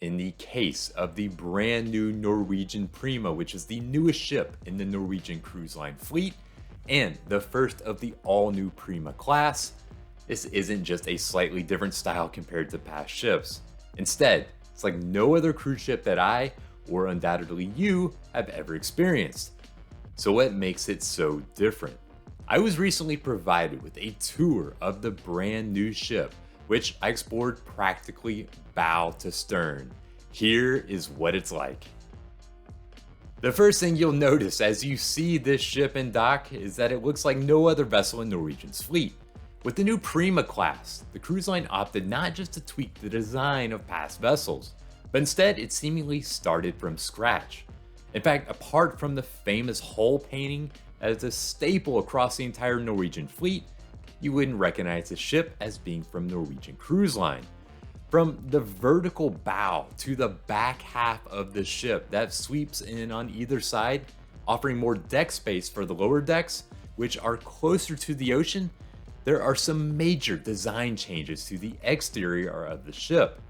in the case of the brand new Norwegian Prima, which is the newest ship in the Norwegian Cruise Line fleet and the first of the all-new Prima class, this isn't just a slightly different style compared to past ships. Instead, it's like no other cruise ship that I, or undoubtedly you, have ever experienced. So what makes it so different? I was recently provided with a tour of the brand new ship, which I explored practically bow to stern. Here is what it's like. The first thing you'll notice as you see this ship in dock is that it looks like no other vessel in Norwegian's fleet. With the new Prima class, the cruise line opted not just to tweak the design of past vessels, but instead it seemingly started from scratch. In fact, apart from the famous hull painting that is a staple across the entire Norwegian fleet, you wouldn't recognize the ship as being from Norwegian Cruise Line. From the vertical bow to the back half of the ship that sweeps in on either side, offering more deck space for the lower decks, which are closer to the ocean, there are some major design changes to the exterior of the ship.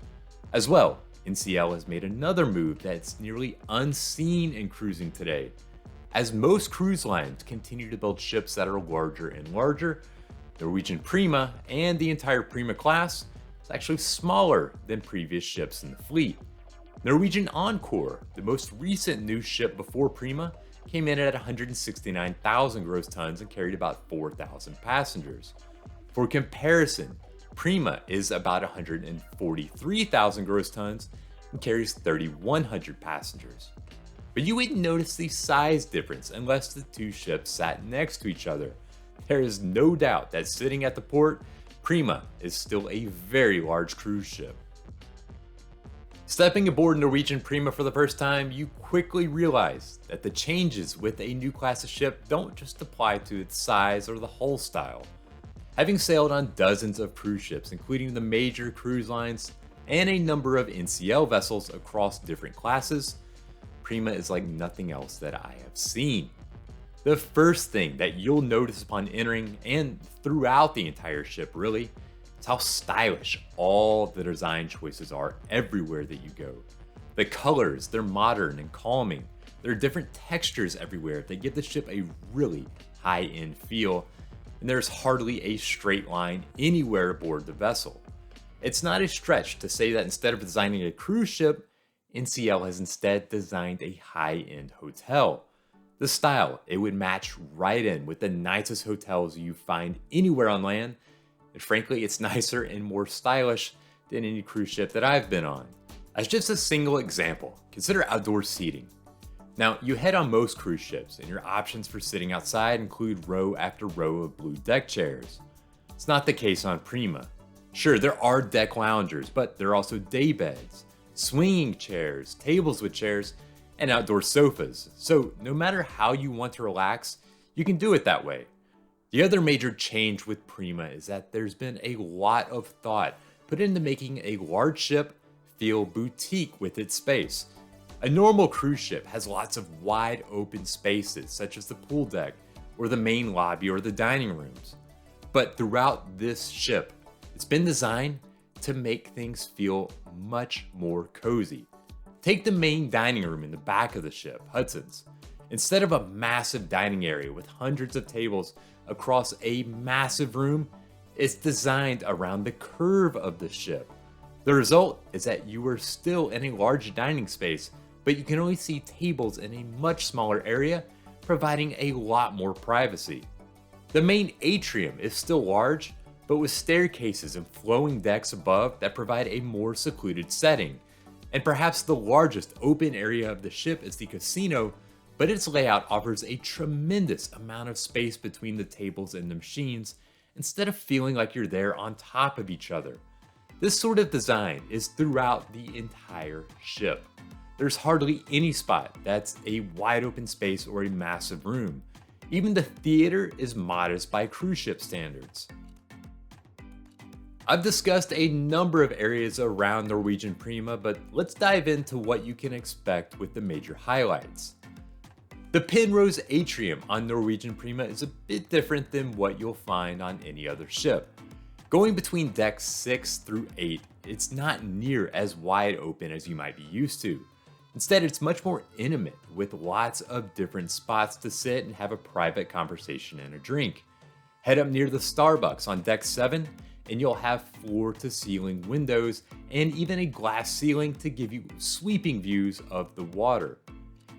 As well, NCL has made another move that's nearly unseen in cruising today. As most cruise lines continue to build ships that are larger and larger, Norwegian Prima and the entire Prima class is actually smaller than previous ships in the fleet. Norwegian Encore, the most recent new ship before Prima, came in at 169,000 gross tons and carried about 4,000 passengers. For comparison, Prima is about 143,000 gross tons and carries 3,100 passengers. But you wouldn't notice the size difference unless the two ships sat next to each other. There is no doubt that sitting at the port, Prima is still a very large cruise ship. Stepping aboard Norwegian Prima for the first time, you quickly realize that the changes with a new class of ship don't just apply to its size or the hull style. Having sailed on dozens of cruise ships, including the major cruise lines and a number of NCL vessels across different classes, Prima is like nothing else that I have seen. The first thing that you'll notice upon entering, and throughout the entire ship really, is how stylish all the design choices are everywhere that you go. The colors, they're modern and calming. There are different textures everywhere that give the ship a really high-end feel, and there's hardly a straight line anywhere aboard the vessel. It's not a stretch to say that instead of designing a cruise ship, NCL has instead designed a high-end hotel. The style, it would match right in with the nicest hotels you find anywhere on land, and frankly, it's nicer and more stylish than any cruise ship that I've been on. As just a single example, consider outdoor seating. Now, you head on most cruise ships, and your options for sitting outside include row after row of blue deck chairs. It's not the case on Prima. Sure, there are deck loungers, but there are also day beds, swinging chairs, tables with chairs, and outdoor sofas. So no matter how you want to relax, you can do it that way. The other major change with Prima is that there's been a lot of thought put into making a large ship feel boutique with its space. A normal cruise ship has lots of wide open spaces, such as the pool deck, or the main lobby, or the dining rooms. But throughout this ship, it's been designed to make things feel much more cozy. Take the main dining room in the back of the ship, Hudson's. Instead of a massive dining area with hundreds of tables across a massive room, it's designed around the curve of the ship. The result is that you are still in a large dining space, but you can only see tables in a much smaller area, providing a lot more privacy. The main atrium is still large, but with staircases and flowing decks above that provide a more secluded setting. And perhaps the largest open area of the ship is the casino, but its layout offers a tremendous amount of space between the tables and the machines, instead of feeling like you're there on top of each other. This sort of design is throughout the entire ship. There's hardly any spot that's a wide open space or a massive room. Even the theater is modest by cruise ship standards. I've discussed a number of areas around Norwegian Prima, but let's dive into what you can expect with the major highlights. The Penrose atrium on Norwegian Prima is a bit different than what you'll find on any other ship. Going between decks 6 through 8 it's not near as wide open as you might be used to. Instead, it's much more intimate with lots of different spots to sit and have a private conversation and a drink. Head up near the Starbucks on deck 7 and you'll have floor to ceiling windows and even a glass ceiling to give you sweeping views of the water.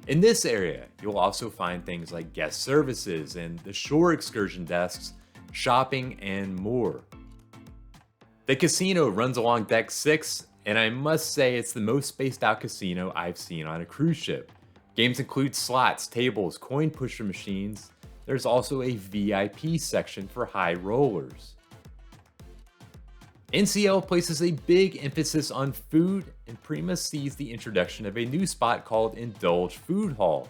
In this area, you'll also find things like guest services and the shore excursion desks, shopping, and more. The casino runs along deck 6, and I must say it's the most spaced out casino I've seen on a cruise ship. Games include slots, tables, coin pusher machines. There's also a VIP section for high rollers. NCL places a big emphasis on food, and Prima sees the introduction of a new spot called Indulge Food Hall.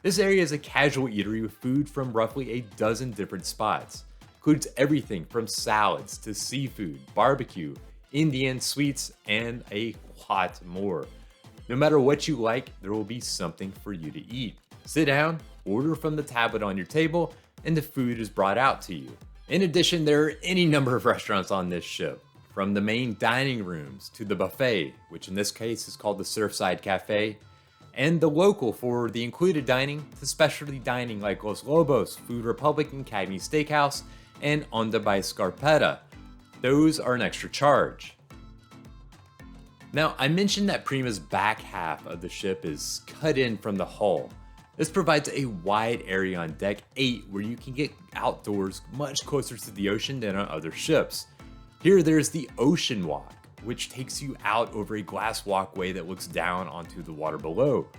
This area is a casual eatery with food from roughly a dozen different spots. Includes everything from salads to seafood, barbecue, Indian sweets, and a lot more. No matter what you like, there will be something for you to eat. Sit down, order from the tablet on your table, and the food is brought out to you. In addition, there are any number of restaurants on this ship. From the main dining rooms to the buffet, which in this case is called the Surfside Cafe, and the local for the included dining to specialty dining like Los Lobos, Food Republic, and Cagney Steakhouse, and Onda by Scarpetta. Those are an extra charge. Now, I mentioned that Prima's back half of the ship is cut in from the hull. This provides a wide area on deck 8 where you can get outdoors much closer to the ocean than on other ships. Here there's the Ocean Walk, which takes you out over a glass walkway that looks down onto the water below.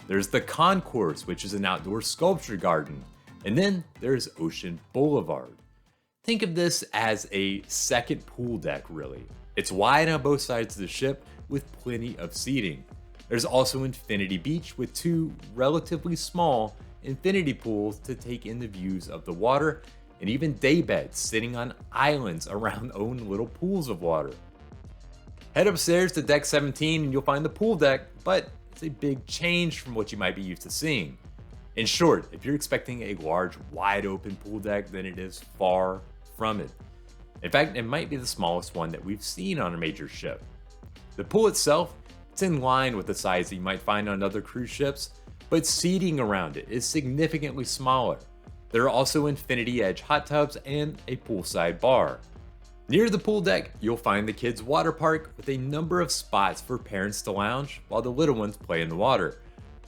There's the Concourse, which is an outdoor sculpture garden. And then there's Ocean Boulevard. Think of this as a second pool deck, really. It's wide on both sides of the ship with plenty of seating. There's also Infinity Beach with 2 relatively small infinity pools to take in the views of the water, and even day beds sitting on islands around own little pools of water. Head upstairs to deck 17 and you'll find the pool deck, but it's a big change from what you might be used to seeing. In short, if you're expecting a large, wide open pool deck, then it is far from it. In fact, it might be the smallest one that we've seen on a major ship. The pool itself, it's in line with the size that you might find on other cruise ships, but seating around it is significantly smaller. There are also infinity edge hot tubs and a poolside bar. Near the pool deck, you'll find the kids' water park with a number of spots for parents to lounge while the little ones play in the water.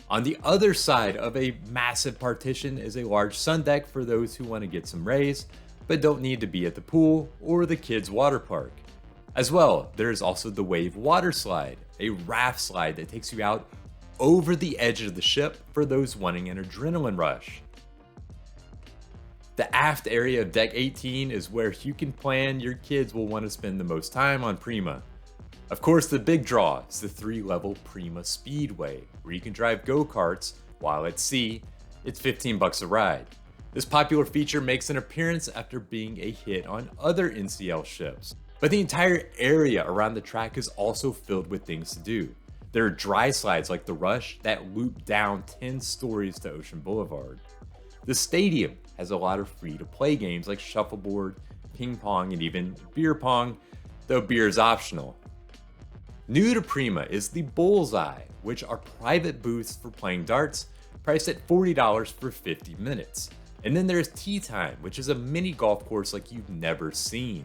On the other side of a massive partition is a large sun deck for those who want to get some rays, but don't need to be at the pool or the kids' water park. As well, there is also the Wave Water Slide, a raft slide that takes you out over the edge of the ship for those wanting an adrenaline rush. The aft area of deck 18 is where you can plan your kids will want to spend the most time on Prima. Of course, the big draw is the 3-level Prima Speedway, where you can drive go-karts while at sea. It's $15 a ride. This popular feature makes an appearance after being a hit on other NCL ships. But the entire area around the track is also filled with things to do. There are dry slides like the Rush that loop down 10 stories to Ocean Boulevard. The stadium has a lot of free-to-play games like shuffleboard, ping pong, and even beer pong, though beer is optional. New to Prima is the Bullseye, which are private booths for playing darts, priced at $40 for 50 minutes. And then there's Tea Time, which is a mini golf course like you've never seen.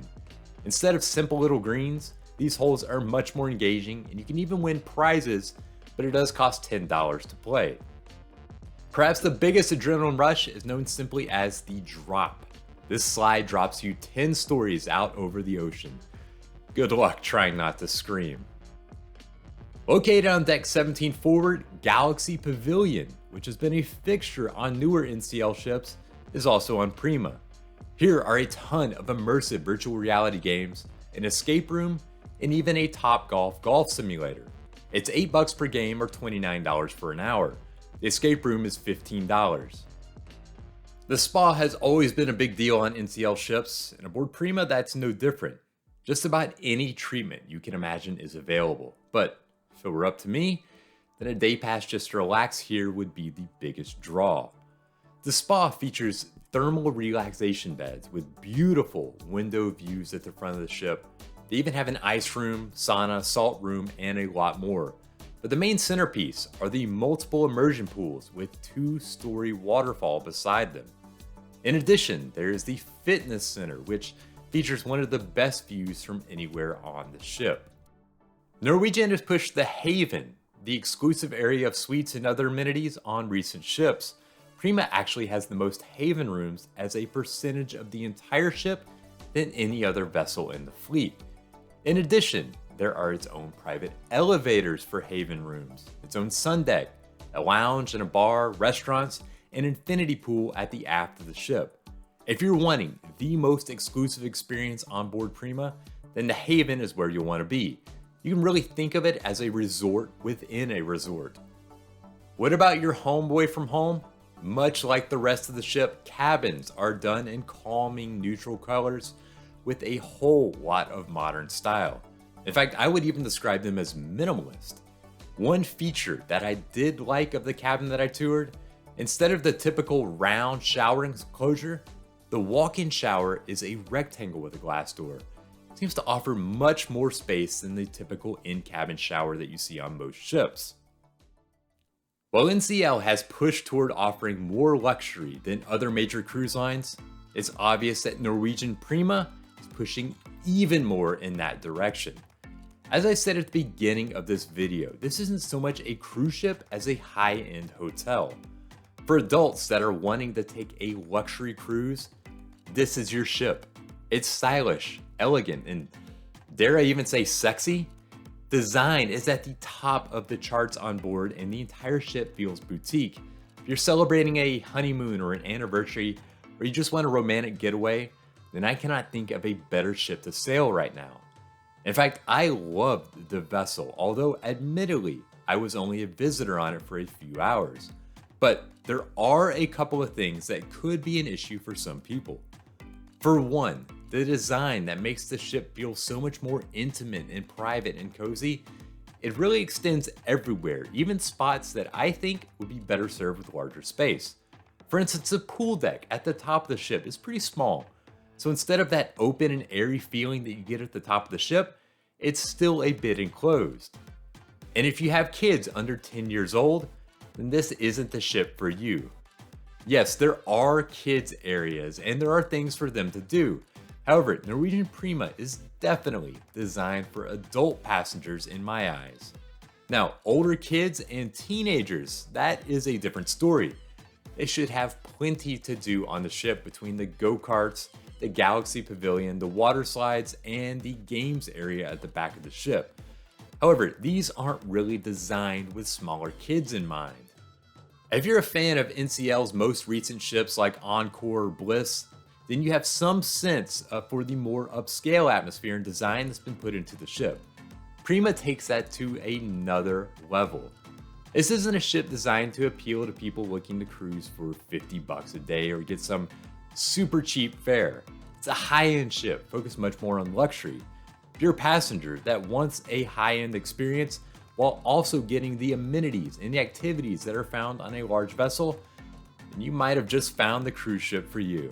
Instead of simple little greens, these holes are much more engaging and you can even win prizes, but it does cost $10 to play. Perhaps the biggest adrenaline rush is known simply as the drop. This slide drops you 10 stories out over the ocean. Good luck trying not to scream. Located on deck 17 forward, Galaxy Pavilion, which has been a fixture on newer NCL ships, is also on Prima. Here are a ton of immersive virtual reality games, an escape room, and even a Topgolf golf simulator. It's $8 per game or $29 for an hour. The escape room is $15. The spa has always been a big deal on NCL ships, and aboard Prima that's no different. Just about any treatment you can imagine is available, but if it were up to me, then a day pass just to relax here would be the biggest draw. The spa features thermal relaxation beds with beautiful window views at the front of the ship, They even have an ice room, sauna, salt room, and a lot more. But the main centerpiece are the multiple immersion pools with 2-story waterfall beside them. In addition, there is the fitness center, which features one of the best views from anywhere on the ship. Norwegian has pushed the Haven, the exclusive area of suites and other amenities on recent ships. Prima actually has the most Haven rooms as a percentage of the entire ship than any other vessel in the fleet. In addition, there are its own private elevators for Haven rooms, its own sun deck, a lounge and a bar, restaurants, and infinity pool at the aft of the ship. If you're wanting the most exclusive experience on board Prima, then the Haven is where you'll want to be. You can really think of it as a resort within a resort. What about your home away from home? Much like the rest of the ship, cabins are done in calming neutral colors with a whole lot of modern style. In fact, I would even describe them as minimalist. One feature that I did like of the cabin that I toured, instead of the typical round shower enclosure, the walk-in shower is a rectangle with a glass door. It seems to offer much more space than the typical in-cabin shower that you see on most ships. While NCL has pushed toward offering more luxury than other major cruise lines, it's obvious that Norwegian Prima is pushing even more in that direction. As I said at the beginning of this video, this isn't so much a cruise ship as a high-end hotel. For adults that are wanting to take a luxury cruise, this is your ship. It's stylish, elegant, and dare I even say sexy? Design is at the top of the charts on board, and the entire ship feels boutique. If you're celebrating a honeymoon or an anniversary, or you just want a romantic getaway, then I cannot think of a better ship to sail right now. In fact, I loved the vessel, although admittedly, I was only a visitor on it for a few hours. But there are a couple of things that could be an issue for some people. For one, the design that makes the ship feel so much more intimate and private and cozy, it really extends everywhere, even spots that I think would be better served with larger space. For instance, the pool deck at the top of the ship is pretty small, so instead of that open and airy feeling that you get at the top of the ship, it's still a bit enclosed. And if you have kids under 10 years old, then this isn't the ship for you. Yes, there are kids areas and there are things for them to do. However, Norwegian Prima is definitely designed for adult passengers in my eyes. Now, older kids and teenagers, that is a different story. They should have plenty to do on the ship between the go-karts, the Galaxy Pavilion, the water slides, and the games area at the back of the ship. However, these aren't really designed with smaller kids in mind. If you're a fan of NCL's most recent ships like Encore or Bliss, then you have some sense for the more upscale atmosphere and design that's been put into the ship. Prima takes that to another level. This isn't a ship designed to appeal to people looking to cruise for $50 a day or get some super cheap fare. It's a high-end ship focused much more on luxury. If you're a passenger that wants a high-end experience while also getting the amenities and the activities that are found on a large vessel, then you might have just found the cruise ship for you.